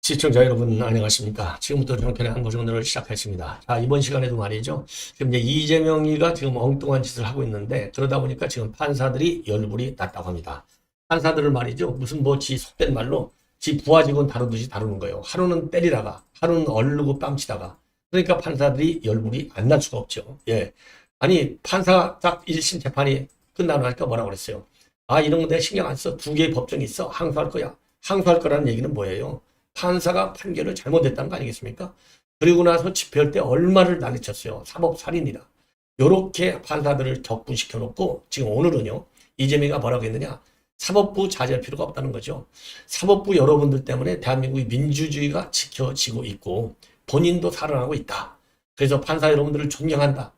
시청자 여러분 안녕하십니까. 지금부터 정권의 한보정론을 시작하겠습니다. 자, 이번 시간에도 말이죠. 지금 이제 이재명이가 지금 엉뚱한 짓을 하고 있는데 그러다 보니까 지금 판사들이 열불이 났다고 합니다. 판사들을 말이죠. 무슨 뭐 지 속된 말로 지 부하 직원 다루듯이 다루는 거예요. 하루는 때리다가 하루는 얼르고 뺨치다가 그러니까 판사들이 열불이 안 날 수가 없죠. 예. 아니 판사 딱 1심 재판이 끝나고 나니까 뭐라고 그랬어요. 아 이런 거 내 신경 안 써. 두 개의 법정이 있어. 항소할 거야. 항소할 거라는 얘기는 뭐예요? 판사가 판결을 잘못했다는 거 아니겠습니까? 그리고 나서 집회할 때 얼마를 난리쳤어요. 사법살인이다. 요렇게 판사들을 격분시켜 놓고 지금 오늘은요. 이재명이가 뭐라고 했느냐. 사법부 자제할 필요가 없다는 거죠. 사법부 여러분들 때문에 대한민국의 민주주의가 지켜지고 있고 본인도 살아나고 있다. 그래서 판사 여러분들을 존경한다.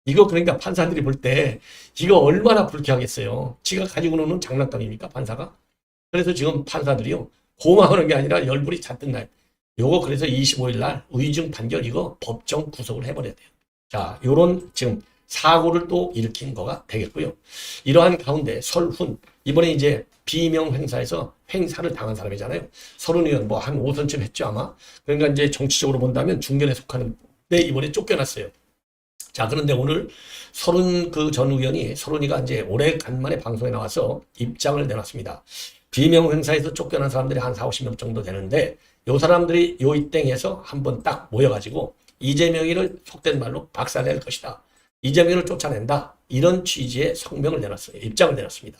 이거 그러니까 판사들이 볼 때 이거 얼마나 불쾌하겠어요. 지가 가지고 노는 장난감입니까 판사가? 그래서 지금 판사들이요. 고마워하는 게 아니라 열불이 잔뜩 나요. 요거 그래서 25일 날 의중 판결 이거 법정 구속을 해버려야 돼요. 자, 요런 지금 사고를 또 일으킨 거가 되겠고요. 이러한 가운데 설훈 이번에 이제 비명 행사에서 행사를 당한 사람이잖아요. 설훈 의원 뭐 한 5선쯤 했죠 아마. 그러니까 이제 정치적으로 본다면 중견에 속하는데 이번에 쫓겨났어요. 자, 그런데 오늘 설훈 그 전 의원이 설훈이가 이제 오래간만에 방송에 나와서 입장을 내놨습니다. 비명 행사에서 쫓겨난 사람들이 한 4, 50명 정도 되는데 요 사람들이 요 이땡에서 한번 딱 모여가지고 이재명이를 속된 말로 박살낼 것이다. 이재명을 쫓아낸다. 이런 취지의 성명을 내놨어요. 입장을 내놨습니다.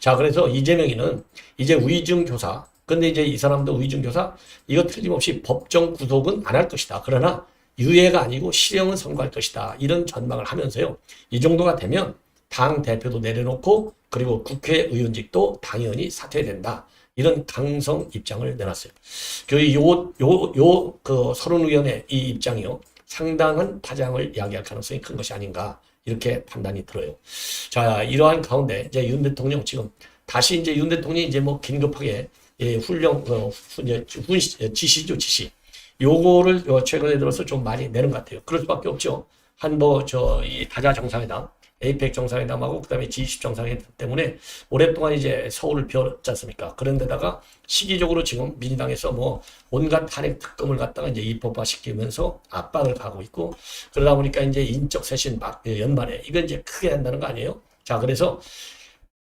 자, 그래서 이재명이는 이제 위증교사 근데 이제 이 사람도 위증교사 이거 틀림없이 법정 구속은 안 할 것이다. 그러나 유예가 아니고 실형은 선고할 것이다. 이런 전망을 하면서요. 이 정도가 되면 당 대표도 내려놓고 그리고 국회의원직도 당연히 사퇴된다. 이런 강성 입장을 내놨어요. 그 설훈 의원의 이 입장이요. 상당한 파장을 야기할 가능성이 큰 것이 아닌가. 이렇게 판단이 들어요. 자, 이러한 가운데 이제 윤 대통령 지금 다시 이제 윤 대통령이 이제 뭐 긴급하게 지시죠, 지시. 요거를 최근에 들어서 좀 많이 내는 것 같아요. 그럴 수밖에 없죠. 이 다자 정상회담, 에이펙 정상회담하고 그다음에 G20 정상회담 때문에 오랫동안 이제 서울을 비웠지 않습니까? 그런데다가 시기적으로 지금 민주당에서 뭐 온갖 탄핵 특검을 갖다가 이제 입법화 시키면서 압박을 가고 있고 그러다 보니까 이제 인적 쇄신 연말에 이건 이제 크게 한다는 거 아니에요? 자, 그래서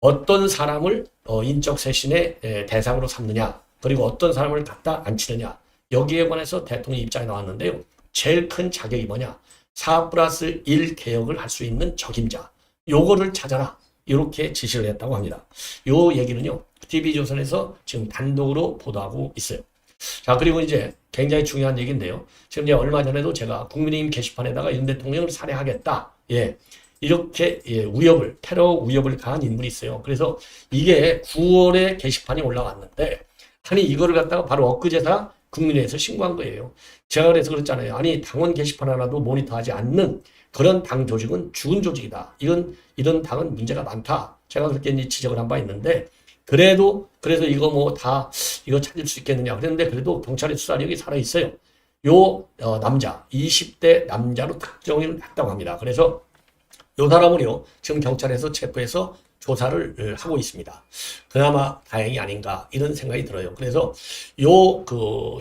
어떤 사람을 인적 쇄신의 대상으로 삼느냐 그리고 어떤 사람을 갖다 앉히느냐 여기에 관해서 대통령 입장이 나왔는데요. 제일 큰 자격이 뭐냐? 4+1 개혁을 할 수 있는 적임자. 요거를 찾아라. 이렇게 지시를 했다고 합니다. 요 얘기는요. TV조선에서 지금 단독으로 보도하고 있어요. 자, 그리고 이제 굉장히 중요한 얘기인데요. 지금 이제 얼마 전에도 제가 국민의힘 게시판에다가 윤 대통령을 살해하겠다. 예. 이렇게 테러 위협을 가한 인물이 있어요. 그래서 이게 9월에 게시판이 올라왔는데 아니 이거를 갖다가 바로 엊그제다 국민회에서 신고한 거예요. 제가 그래서 그랬잖아요. 아니 당원 게시판 하나도 모니터하지 않는 그런 당 조직은 죽은 조직이다. 이런 당은 문제가 많다. 제가 그렇게 이제 지적을 한 바 있는데 그래서 이거 뭐 다 이거 찾을 수 있겠느냐. 그런데 그래도 경찰의 수사력이 살아 있어요. 남자 20대 남자로 특정을 했다고 합니다. 그래서 요 사람을요 지금 경찰에서 체포해서 조사를 하고 있습니다. 그나마 다행이 아닌가 이런 생각이 들어요. 그래서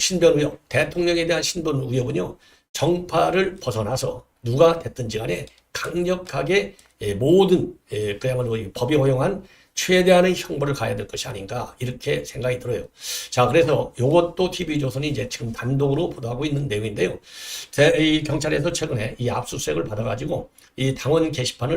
신변 의혹, 대통령에 대한 신변 의혹은요 정파를 벗어나서 누가 됐든지 간에 강력하게 모든 그야말로 법이 허용한 최대한의 형벌을 가야 될 것이 아닌가 이렇게 생각이 들어요. 자, 그래서 요것도 TV조선이 이제 지금 단독으로 보도하고 있는 내용인데요. 이 경찰에서 최근에 이 압수수색을 받아가지고 이 당원 게시판에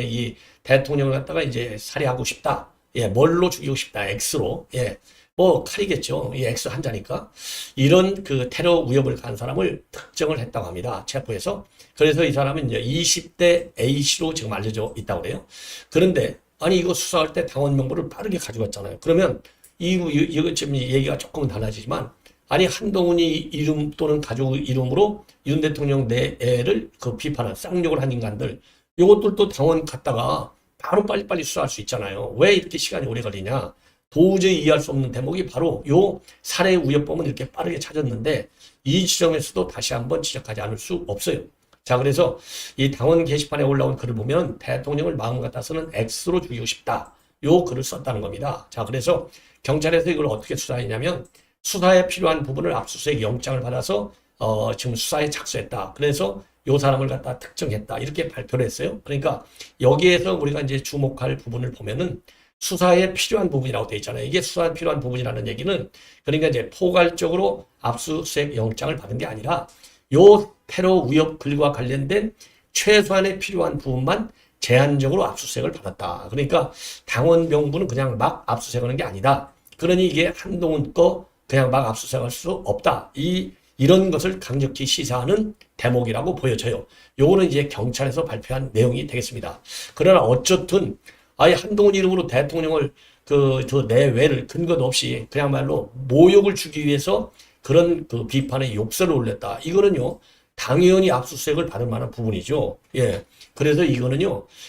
이 대통령을 갖다가 이제 살해하고 싶다. 예, 뭘로 죽이고 싶다. X로. 예. 뭐 칼이겠죠. 이 X 한자니까. 이런 그 테러 위협을 가한 사람을 특정을 했다고 합니다. 체포해서. 그래서 이 사람은 이제 20대 A씨로 지금 알려져 있다고 그래요. 그런데 아니 이거 수사할 때 당원 명부를 빠르게 가져갔잖아요. 그러면 이거 지금 얘기가 조금은 달라지지만 아니 한동훈이 이름 또는 가족 이름으로 윤 대통령 내를 비판한 쌍욕을 한 인간들 이것들도 당원 갔다가 바로 빨리빨리 수사할 수 있잖아요. 왜 이렇게 시간이 오래 걸리냐. 도저히 이해할 수 없는 대목이 바로 요 살해 우려법은 이렇게 빠르게 찾았는데 이 지점에서도 다시 한번 지적하지 않을 수 없어요. 자, 그래서 이 당원 게시판에 올라온 글을 보면 대통령을 마음 같아서는 X로 죽이고 싶다. 요 글을 썼다는 겁니다. 자, 그래서 경찰에서 이걸 어떻게 수사했냐면 수사에 필요한 부분을 압수수색 영장을 받아서 지금 수사에 착수했다. 그래서 요 사람을 갖다 특정했다. 이렇게 발표를 했어요. 그러니까 여기에서 우리가 이제 주목할 부분을 보면은 수사에 필요한 부분이라고 되어 있잖아요. 이게 수사에 필요한 부분이라는 얘기는 그러니까 이제 포괄적으로 압수수색 영장을 받은 게 아니라 요 테러 위협 글과 관련된 최소한의 필요한 부분만 제한적으로 압수수색을 받았다. 그러니까 당원 명부는 그냥 막 압수수색하는 게 아니다. 그러니 이게 한동훈 거 그냥 막 압수수색할 수 없다. 이런 것을 강력히 시사하는 대목이라고 보여져요. 요거는 이제 경찰에서 발표한 내용이 되겠습니다. 그러나 어쨌든 아예 한동훈 이름으로 대통령을 저 내외를 근거도 없이 그야말로 모욕을 주기 위해서 그런 비판의 욕설을 올렸다. 이거는요, 당연히 압수수색을 받을 만한 부분이죠. 예. 그래서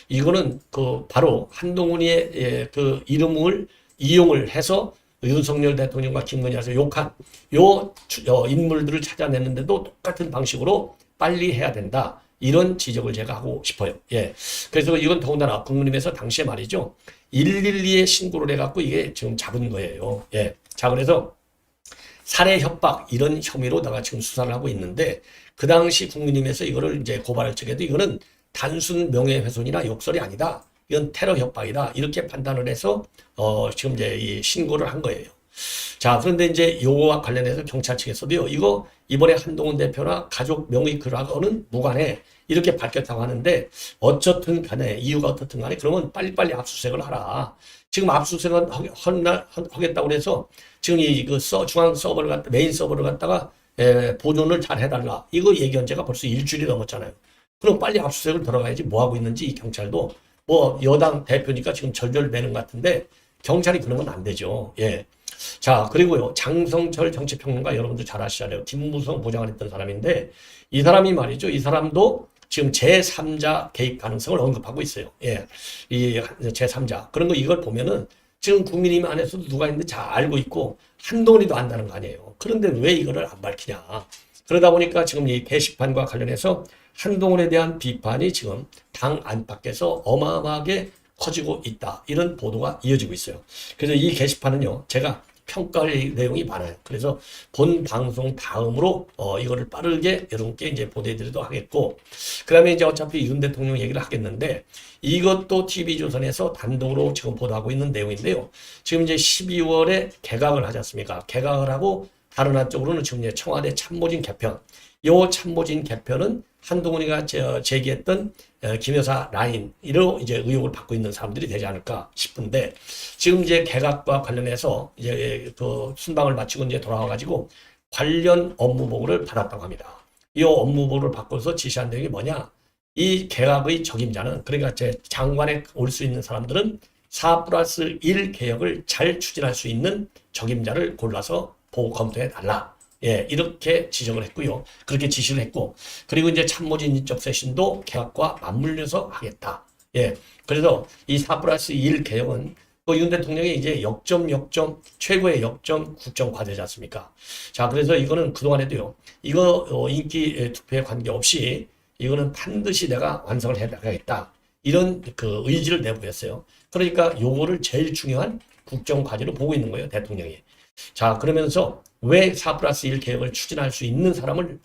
이거는 바로 한동훈의 이름을 이용을 해서 윤석열 대통령과 김건희에서 욕한 인물들을 찾아내는데도 똑같은 방식으로 빨리 해야 된다. 이런 지적을 제가 하고 싶어요. 예. 그래서 이건 더군다나 국민의힘에서 당시에 말이죠. 112에 신고를 해갖고 이게 지금 잡은 거예요. 예. 자, 그래서 살해 협박 이런 혐의로다가 지금 수사를 하고 있는데 그 당시 국민의힘에서 이거를 이제 고발할 적에도 이거는 단순 명예훼손이나 욕설이 아니다. 이건 테러 협박이다. 이렇게 판단을 해서 지금 이제 이 신고를 한 거예요. 자, 그런데 이제 요거와 관련해서 경찰 측에서도요, 이거 이번에 한동훈 대표나 가족 명의 글하고는 무관해. 이렇게 밝혔다고 하는데, 어쨌든 간에, 이유가 어떻든 간에, 그러면 빨리빨리 압수수색을 하라. 지금 압수수색을 하겠다고 해서, 지금 중앙 서버를 메인 서버를 갖다가, 보존을 잘 해달라. 이거 얘기한 지가 벌써 일주일이 넘었잖아요. 그럼 빨리 압수수색을 들어가야지 뭐 하고 있는지 이 경찰도, 여당 대표니까 지금 절절매는 것 같은데, 경찰이 그러면 안 되죠. 예. 자, 그리고요, 장성철 정치평론가 여러분들 잘 아시잖아요. 김무성 보좌관 했던 사람인데, 이 사람이 말이죠. 이 사람도 지금 제3자 개입 가능성을 언급하고 있어요. 예. 이 제3자. 그런 거 이걸 보면은 지금 국민의힘 안에서도 누가 있는지 잘 알고 있고, 한동훈이도 안다는 거 아니에요. 그런데 왜 이거를 안 밝히냐. 그러다 보니까 지금 이 게시판과 관련해서 한동훈에 대한 비판이 지금 당 안팎에서 어마어마하게 커지고 있다. 이런 보도가 이어지고 있어요. 그래서 이 게시판은요, 제가 평가할 내용이 많아요. 그래서 본 방송 다음으로 이거를 빠르게 여러분께 이제 보내드리도록 하겠고, 그 다음에 이제 어차피 윤 대통령 얘기를 하겠는데, 이것도 TV조선에서 단독으로 지금 보도하고 있는 내용인데요. 지금 이제 12월에 개각을 하지 않습니까? 개각을 하고 다른 한쪽으로는 지금 이제 청와대 참모진 개편. 요 참모진 개편은 한동훈이가 제기했던 김여사 라인으로 이제 의혹을 받고 있는 사람들이 되지 않을까 싶은데, 지금 이제 개각과 관련해서 이제 순방을 마치고 이제 돌아와가지고 관련 업무 보고를 받았다고 합니다. 이 업무 보고를 받고서 지시한 내용이 뭐냐? 이 개각의 적임자는, 그러니까 제 장관에 올 수 있는 사람들은 4+1 개혁을 잘 추진할 수 있는 적임자를 골라서 보고 검토해 달라. 예, 이렇게 지적을 했고요. 그렇게 지시를 했고, 그리고 이제 참모진 인적 쇄신도 개혁과 맞물려서 하겠다. 예, 그래서 이 4+1 개혁은 윤 대통령이 이제 최고의 역점 국정 과제지 않습니까? 자, 그래서 이거는 그동안에도요, 이거 인기 투표에 관계없이 이거는 반드시 내가 완성을 해 나가겠다. 이런 의지를 내보였어요. 그러니까 요거를 제일 중요한 국정 과제로 보고 있는 거예요, 대통령이. 자, 그러면서 왜 4+1 개혁을 추진할 수 있는 사람을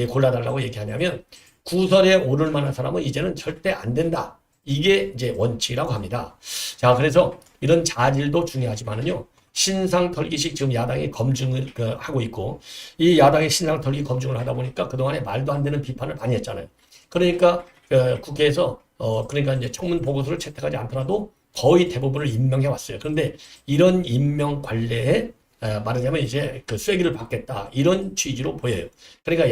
골라달라고 얘기하냐면, 구설에 오를 만한 사람은 이제는 절대 안 된다. 이게 이제 원칙이라고 합니다. 자, 그래서 이런 자질도 중요하지만은요, 신상 털기식 지금 야당이 검증을 하고 있고, 이 야당의 신상 털기 검증을 하다 보니까 그동안에 말도 안 되는 비판을 많이 했잖아요. 그러니까 국회에서 그러니까 이제 청문 보고서를 채택하지 않더라도 거의 대부분을 임명해 왔어요. 그런데 이런 임명 관례에 말하자면 이제 쐐기를 받겠다. 이런 취지로 보여요. 그러니까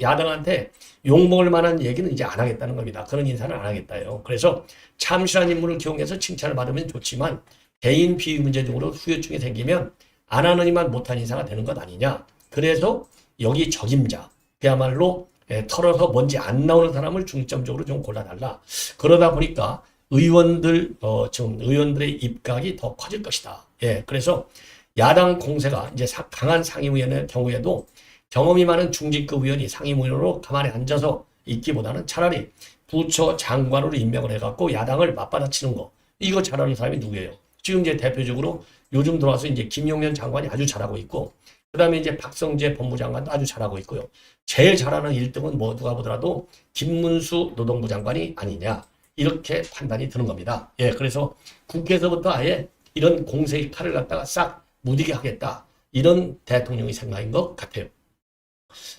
야당한테 욕먹을 만한 얘기는 이제 안 하겠다는 겁니다. 그런 인사는 안 하겠다요. 그래서 참신한 인물을 기용해서 칭찬을 받으면 좋지만 개인 비위 문제 등으로 후유증이 생기면 안 하느니만 못한 인사가 되는 것 아니냐. 그래서 여기 적임자, 그야말로 털어서 먼지 안 나오는 사람을 중점적으로 좀 골라달라. 그러다 보니까 지금 의원들의 입각이 더 커질 것이다. 예, 그래서 야당 공세가 이제 강한 상임위원의 경우에도 경험이 많은 중진급 의원이 상임위원으로 가만히 앉아서 있기보다는 차라리 부처 장관으로 임명을 해갖고 야당을 맞받아치는 거, 이거 잘하는 사람이 누구예요? 지금 이제 대표적으로 요즘 들어와서 이제 김용현 장관이 아주 잘하고 있고, 그다음에 이제 박성재 법무장관도 아주 잘하고 있고요. 제일 잘하는 1등은 뭐 누가 보더라도 김문수 노동부 장관이 아니냐. 이렇게 판단이 드는 겁니다. 예, 그래서 국회에서부터 아예 이런 공세의 칼을 갖다가 싹 무디게 하겠다. 이런 대통령의 생각인 것 같아요.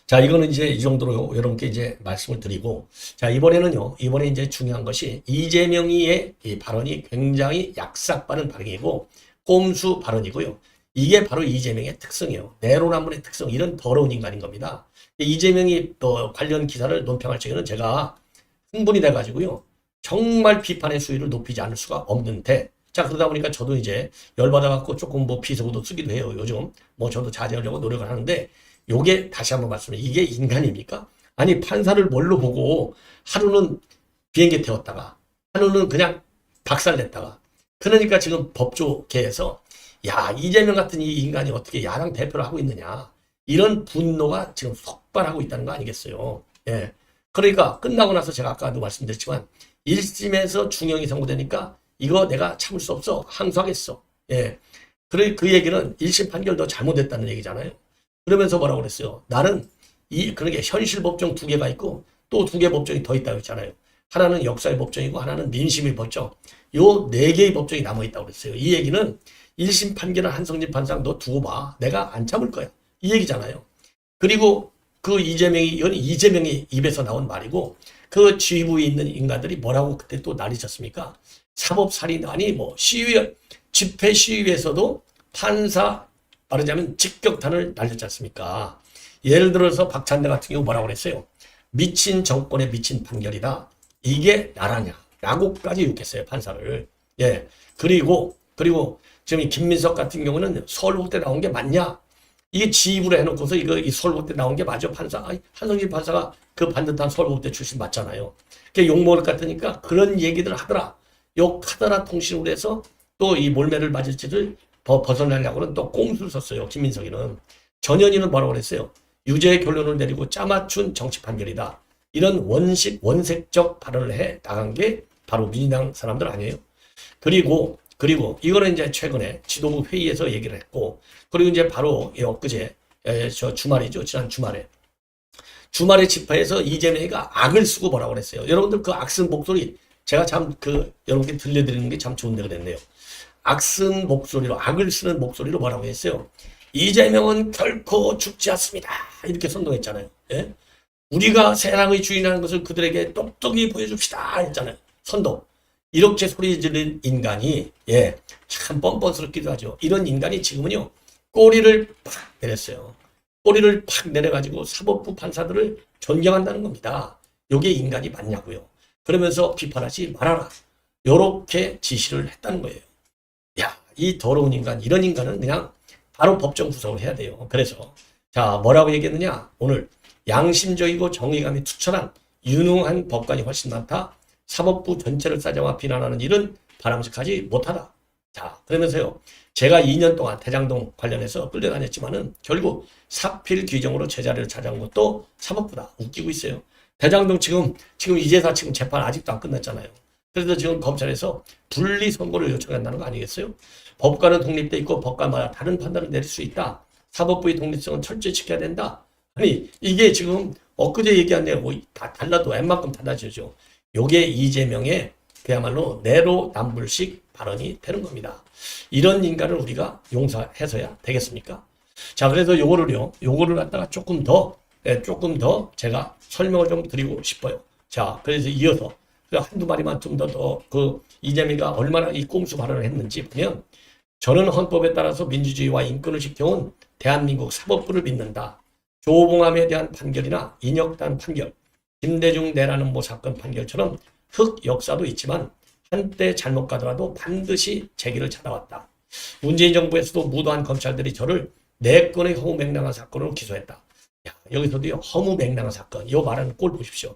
자, 이거는 이제 이 정도로 여러분께 이제 말씀을 드리고, 자, 이번에 이제 중요한 것이 이재명이의 이 발언이 굉장히 약삭빠른 발언이고, 꼼수 발언이고요. 이게 바로 이재명의 특성이에요. 내로남불의 특성, 이런 더러운 인간인 겁니다. 이재명이 또 관련 기사를 논평할 적에는 제가 흥분이 돼가지고요. 정말 비판의 수위를 높이지 않을 수가 없는데, 자, 그러다 보니까 저도 이제 열받아갖고 조금 뭐 비속어도 쓰기도 해요. 요즘 뭐 저도 자제하려고 노력을 하는데, 요게 다시 한번 말씀드려요. 이게 인간입니까? 아니, 판사를 뭘로 보고 하루는 비행기 태웠다가 하루는 그냥 박살냈다가, 그러니까 지금 법조계에서 야, 이재명 같은 이 인간이 어떻게 야당 대표를 하고 있느냐, 이런 분노가 지금 폭발하고 있다는 거 아니겠어요? 예. 그러니까 끝나고 나서 제가 아까도 말씀드렸지만 1심에서 중형이 선고되니까 이거 내가 참을 수 없어, 항소하겠어. 예. 그래, 그 얘기는 1심 판결도 잘못했다는 얘기잖아요. 그러면서 뭐라고 그랬어요? 나는 그러게 현실 법정 2개가 있고 또 2개 법정이 더 있다고 했잖아요. 하나는 역사의 법정이고 하나는 민심의 법정. 요 4개의 법정이 남아있다고 그랬어요. 이 얘기는 1심 판결한 한성진 판사랑 너 두고 봐. 내가 안 참을 거야. 이 얘기잖아요. 그리고 그 이건 이재명이 입에서 나온 말이고, 그 지휘부에 있는 인간들이 뭐라고 그때 또 난리쳤습니까? 사법살인, 아니 뭐 집회 시위에서도 판사, 말하자면 직격탄을 날렸지 않습니까? 예를 들어서 박찬대 같은 경우 뭐라고 그랬어요? 미친 정권에 미친 판결이다. 이게 나라냐? 라고까지 욕했어요, 판사를. 예. 그리고 지금 김민석 같은 경우는 서울법대 나온 게 맞냐? 이게 지휘부로 해놓고서 이 서울법대 나온 게 맞아? 한성진 판사가 그 반듯한 서울법대 출신 맞잖아요. 그러니까 욕먹을 것 같으니까 그런 얘기들 하더라. 욕하더라 통신으로 해서 또 이 몰매를 맞을지를 벗어나려고는 또 꼼수를 썼어요. 김민석이는. 전현희는 뭐라고 그랬어요? 유죄의 결론을 내리고 짜맞춘 정치 판결이다. 이런 원색적 발언을 해 나간 게 바로 민주당 사람들 아니에요? 그리고 이거는 이제 최근에 지도부 회의에서 얘기를 했고, 그리고 이제 바로 엊그제 저 주말이죠. 지난 주말에 집회에서 이재명이가 악을 쓰고 뭐라고 그랬어요. 여러분들 그 악 쓴 목소리 제가 참 여러분께 들려드리는 게 참 좋은데 그랬네요. 악 쓴 목소리로, 악을 쓰는 목소리로 뭐라고 했어요? 이재명은 결코 죽지 않습니다. 이렇게 선동했잖아요. 예? 우리가 세상의 주인이라는 것을 그들에게 똑똑히 보여줍시다 했잖아요. 선동. 이렇게 소리 지르는 인간이, 예, 참 뻔뻔스럽기도 하죠. 이런 인간이 지금은요, 꼬리를 팍 내렸어요. 꼬리를 팍 내려가지고 사법부 판사들을 존경한다는 겁니다. 요게 인간이 맞냐고요. 그러면서 비판하지 말아라. 요렇게 지시를 했다는 거예요. 야, 이 더러운 인간, 이런 인간은 그냥 바로 법정 구속을 해야 돼요. 그래서 자, 뭐라고 얘기했느냐? 오늘 양심적이고 정의감이 투철한 유능한 법관이 훨씬 많다. 사법부 전체를 싸잡아 비난하는 일은 바람직하지 못하다. 자, 그러면서요, 제가 2년 동안 대장동 관련해서 끌려다녔지만은 결국 사필 규정으로 제자리를 찾아온 것도 사법부다. 웃기고 있어요. 대장동 지금 이제사 재판 아직도 안 끝났잖아요. 그래서 지금 검찰에서 분리 선고를 요청한다는 거 아니겠어요? 법관은 독립돼 있고 법관마다 다른 판단을 내릴 수 있다. 사법부의 독립성은 철저히 지켜야 된다. 아니, 이게 지금 엊그제 얘기한 내용 뭐 다 달라도 웬만큼 달라지죠. 요게 이재명의 그야말로 내로남불식 발언이 되는 겁니다. 이런 인간을 우리가 용서해서야 되겠습니까? 자, 그래서 요거를 갖다가 조금 더 제가 설명을 좀 드리고 싶어요. 자, 그래서 이어서 한두 마디만 좀 더 이재명이가 얼마나 이 꼼수 발언을 했는지 보면, 저는 헌법에 따라서 민주주의와 인권을 지켜온 대한민국 사법부를 믿는다. 조봉암에 대한 판결이나 인혁단 판결, 김대중 내라는 모 사건 판결처럼 흑 역사도 있지만 한때 잘못 가더라도 반드시 재기를 찾아왔다. 문재인 정부에서도 무도한 검찰들이 저를 4건의 허무맹랑한 사건으로 기소했다. 야, 여기서도요, 허무맹랑한 사건, 이 말하는 꼴 보십시오.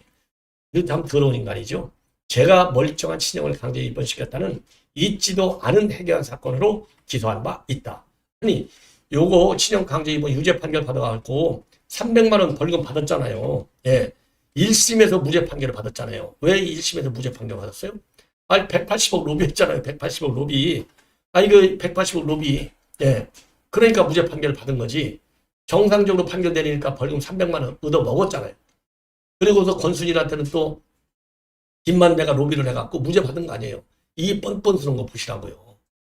이거 참 더러운 인간이죠. 제가 멀쩡한 친형을 강제 입건시켰다는 있지도 않은 해결한 사건으로 기소한 바 있다. 아니, 요거 친형 강제 입건 유죄 판결 받아갖고 300만 원 벌금 받았잖아요. 예. 1심에서 무죄 판결을 받았잖아요. 왜 1심에서 무죄 판결 받았어요? 아니, 180억 로비 했잖아요. 180억 로비. 아니, 180억 로비. 예. 그러니까 무죄 판결을 받은 거지. 정상적으로 판결 내리니까 벌금 300만 원 얻어 먹었잖아요. 그리고서 권순일한테는 또 김만배가 로비를 해갖고 무죄 받은 거 아니에요. 이 뻔뻔스러운 거 보시라고요.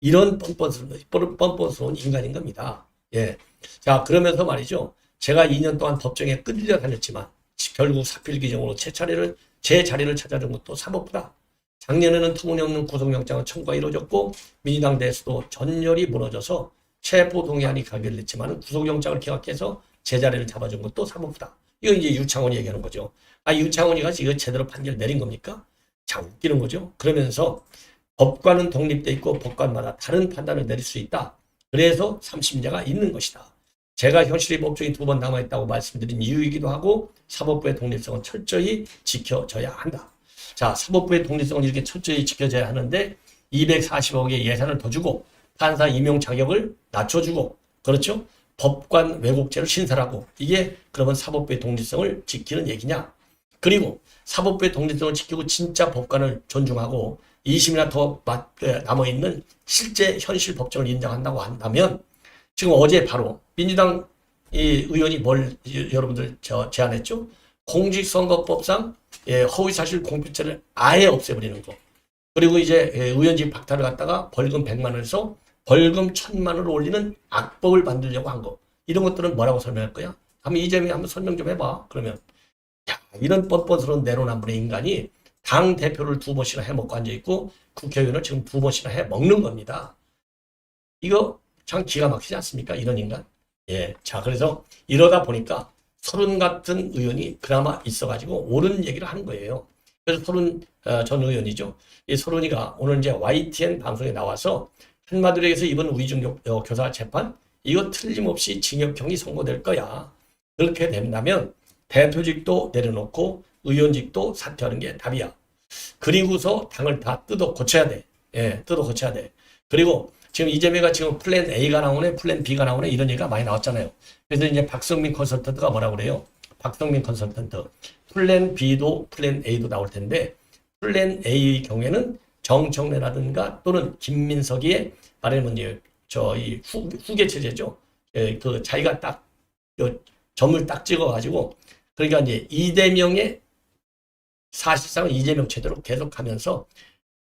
이런 뻔뻔스러운 인간인 겁니다. 예. 자, 그러면서 말이죠. 제가 2년 동안 법정에 끌려 다녔지만 결국 사필 규정으로 제 자리를 찾아준 것도 사법부다. 작년에는 터무니없는 구속영장은 청구가 이루어졌고 민주당 내에서도 전열이 무너져서 체포동의안이 가결됐지만 구속영장을 기각해서 제 자리를 잡아준 것도 사법부다. 이거 이제 유창원이 얘기하는 거죠. 아, 유창원이가 이거 제대로 판결 내린 겁니까? 참 웃기는 거죠. 그러면서 법관은 독립돼 있고 법관마다 다른 판단을 내릴 수 있다. 그래서 3심자가 있는 것이다. 제가 현실의 법정이 2번 남아있다고 말씀드린 이유이기도 하고 사법부의 독립성은 철저히 지켜져야 한다. 자, 사법부의 독립성을 이렇게 철저히 지켜져야 하는데 240억의 예산을 더 주고 판사 임용 자격을 낮춰주고 그렇죠? 법관 왜곡죄를 신설하고 이게 그러면 사법부의 독립성을 지키는 얘기냐? 그리고 사법부의 독립성을 지키고 진짜 법관을 존중하고 2심이나 더 남아있는 실제 현실 법정을 인정한다고 한다면 지금 어제 바로 민주당 의원이 여러분들 제안했죠? 공직선거법상 허위사실 공표죄를 아예 없애버리는 거. 그리고 이제 의원직 박탈을 갖다가 벌금 100만 원에서 벌금 1000만 원을 올리는 악법을 만들려고 한 거. 이런 것들은 뭐라고 설명할 거야? 한번 이재명이 한번 설명 좀 해봐. 그러면 야, 이런 뻔뻔스러운 내로남불의 인간이 당 대표를 2번씩이나 해먹고 앉아있고 국회의원을 지금 2번씩이나 해먹는 겁니다. 이거 참 기가 막히지 않습니까? 이런 인간. 예. 자, 그래서 이러다 보니까 서른 같은 의원이 그나마 있어가지고 옳은 얘기를 하는 거예요. 그래서 서른 전 의원이죠. 이 서른이가 오늘 이제 YTN 방송에 나와서 한마디로 해서 이번 위증 교사 재판 이거 틀림없이 징역형이 선고될 거야. 그렇게 된다면 대표직도 내려놓고 의원직도 사퇴하는 게 답이야. 그리고서 당을 다 뜯어 고쳐야 돼. 예, 뜯어 고쳐야 돼. 그리고 지금 이재명이가 지금 플랜 A가 나오네, 플랜 B가 나오네 이런 얘기가 많이 나왔잖아요. 그래서 이제 박성민 컨설턴트가 뭐라고 그래요? 박성민 컨설턴트. 플랜 B도 플랜 A도 나올 텐데 플랜 A의 경우에는 정청래라든가 또는 김민석이의 말하면 이제 이 후계 체제죠. 예, 그 자기가 딱 점을 딱 찍어가지고 그러니까 이제 이재명의 사실상은 이재명 체제로 계속하면서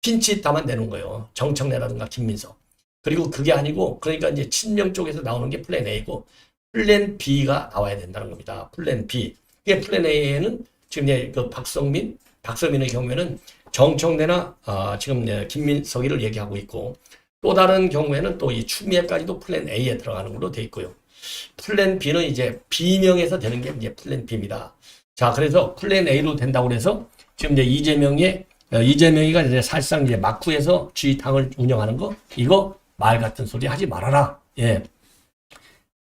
핀치타만 내는 거예요. 정청래라든가 김민석. 그리고 그게 아니고 그러니까 이제 친명 쪽에서 나오는 게 플랜 A고 플랜 B가 나와야 된다는 겁니다. 플랜 B. 이게 플랜 A에는 지금 이제 그 박성민의 경우에는 정청래나 지금 김민석이를 얘기하고 있고 또 다른 경우에는 또 이 추미애까지도 플랜 A에 들어가는 걸로 돼 있고요. 플랜 B는 이제 B명에서 되는 게 이제 플랜 B입니다. 자, 그래서 플랜 A로 된다고 해서 지금 이제 이재명이가 이제 사실상 이제 막후에서 당을 운영하는 거 이거 말 같은 소리 하지 말아라. 예.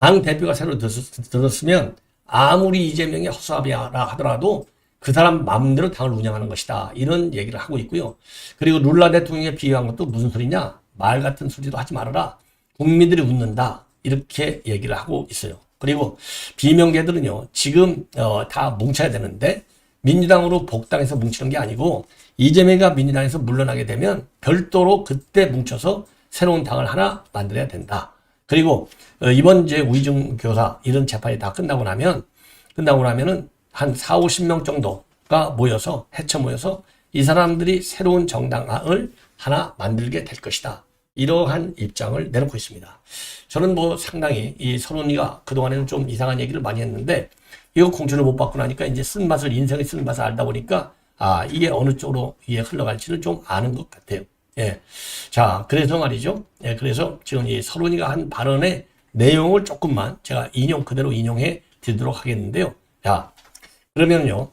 당 대표가 새로 들었으면 아무리 이재명이 허수아비라 하더라도 그 사람 마음대로 당을 운영하는 것이다. 이런 얘기를 하고 있고요. 그리고 룰라 대통령에 비유한 것도 무슨 소리냐? 말 같은 소리도 하지 말아라. 국민들이 웃는다. 이렇게 얘기를 하고 있어요. 그리고 비명계들은요. 지금 다 뭉쳐야 되는데 민주당으로 복당해서 뭉치는 게 아니고 이재명이가 민주당에서 물러나게 되면 별도로 그때 뭉쳐서 새로운 당을 하나 만들어야 된다. 그리고 이번 이제 위증교사 이런 재판이 다 끝나고 나면은 한 4, 50명 정도가 헤쳐 모여서 이 사람들이 새로운 정당을 하나 만들게 될 것이다. 이러한 입장을 내놓고 있습니다. 저는 뭐 상당히 이 서론이가 그동안에는 좀 이상한 얘기를 많이 했는데 이거 공천을 못 받고 나니까 이제 인생의 쓴맛을 알다 보니까 이게 어느 쪽으로 이게 흘러갈지를 좀 아는 것 같아요. 예. 자, 그래서 말이죠. 예, 그래서 지금 이 서론이가 한 발언의 내용을 조금만 제가 그대로 인용해 드리도록 하겠는데요. 자, 그러면요.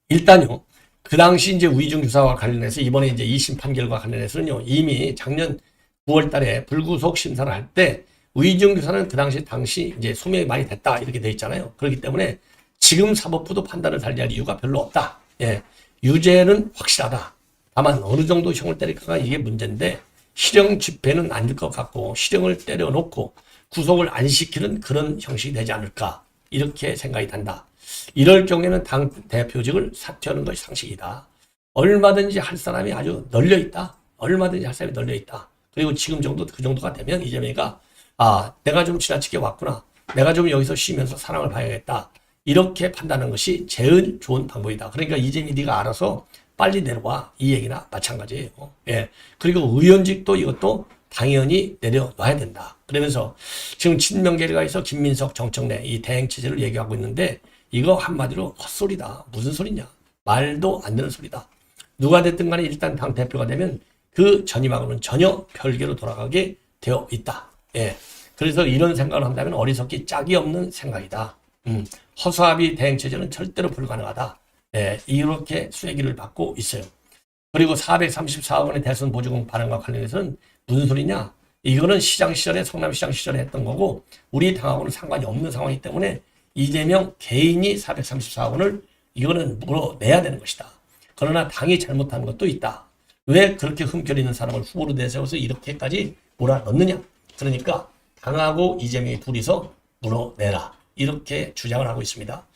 일단요. 그 당시 이제 위증교사와 관련해서 이번에 이제 2심 판결과 관련해서는요. 이미 작년 9월 달에 불구속 심사를 할 때 위증교사는 그 당시 이제 소명이 많이 됐다. 이렇게 돼 있잖아요. 그렇기 때문에 지금 사법부도 판단을 달리할 이유가 별로 없다. 예. 유죄는 확실하다. 다만 어느 정도 형을 때릴까가 이게 문제인데 실형 집행은 아닐 것 같고 실형을 때려놓고 구속을 안 시키는 그런 형식이 되지 않을까 이렇게 생각이 된다. 이럴 경우에는 당 대표직을 사퇴하는 것이 상식이다. 얼마든지 할 사람이 아주 널려있다. 그리고 지금 그 정도가 되면 이재명이가 내가 좀 지나치게 왔구나. 내가 좀 여기서 쉬면서 사랑을 봐야겠다. 이렇게 판단하는 것이 제일 좋은 방법이다. 그러니까 이재명이 네가 알아서 빨리 내려와. 이 얘기나 마찬가지예요. 예. 그리고 의원직도 이것도 당연히 내려놔야 된다. 그러면서 지금 친명계리가에서 김민석, 정청래 이 대행체제를 얘기하고 있는데 이거 한마디로 헛소리다. 무슨 소리냐. 말도 안 되는 소리다. 누가 됐든 간에 일단 당 대표가 되면 그 전임하고는 전혀 별개로 돌아가게 되어 있다. 예. 그래서 이런 생각을 한다면 어리석기 짝이 없는 생각이다. 허수아비 대행체제는 절대로 불가능하다. 예. 이렇게 수혜기를 받고 있어요. 그리고 434억 원의 대선 보조금 발행과 관련해서는 무슨 소리냐? 이거는 시장 시절에 성남시장 시절에 했던 거고 우리 당하고는 상관이 없는 상황이기 때문에 이재명 개인이 434억 원을 이거는 물어내야 되는 것이다. 그러나 당이 잘못한 것도 있다. 왜 그렇게 흠결 있는 사람을 후보로 내세워서 이렇게까지 몰아넣느냐? 그러니까 당하고 이재명이 둘이서 물어내라. 이렇게 주장을 하고 있습니다.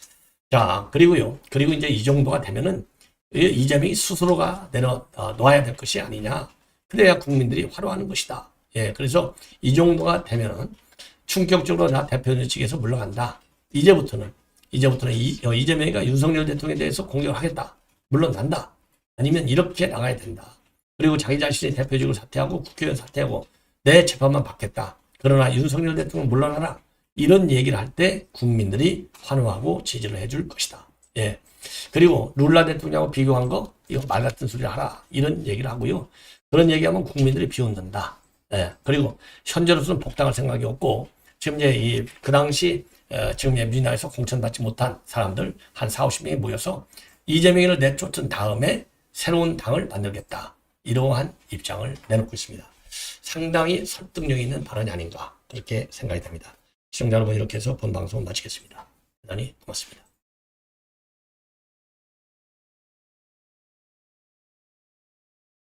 자, 그리고 이제 이 정도가 되면은 이재명이 스스로가 내려놔야 될 것이 아니냐. 그래야 국민들이 화로하는 것이다. 예, 그래서 이 정도가 되면은 충격적으로 나 대표님 측에서 물러간다. 이제부터는 이재명이가 윤석열 대통령에 대해서 공격을 하겠다. 물러난다. 아니면 이렇게 나가야 된다. 그리고 자기 자신이 대표직을 사퇴하고 국회의원 사퇴하고 내 재판만 받겠다. 그러나 윤석열 대통령 물러나라. 이런 얘기를 할 때 국민들이 환호하고 지지를 해줄 것이다. 예. 그리고 룰라 대통령하고 비교한 거 이거 말 같은 소리를 하라. 이런 얘기를 하고요. 그런 얘기하면 국민들이 비웃는다. 예. 그리고 현재로서는 복당할 생각이 없고 지금 이제 그 당시 지금 민주당에서 공천받지 못한 사람들 한 40~50명이 모여서 이재명을 내쫓은 다음에 새로운 당을 만들겠다. 이러한 입장을 내놓고 있습니다. 상당히 설득력 있는 발언이 아닌가 그렇게 생각이 됩니다. 시청자 여러분 이렇게 해서 본 방송을 마치겠습니다. 대단히 고맙습니다.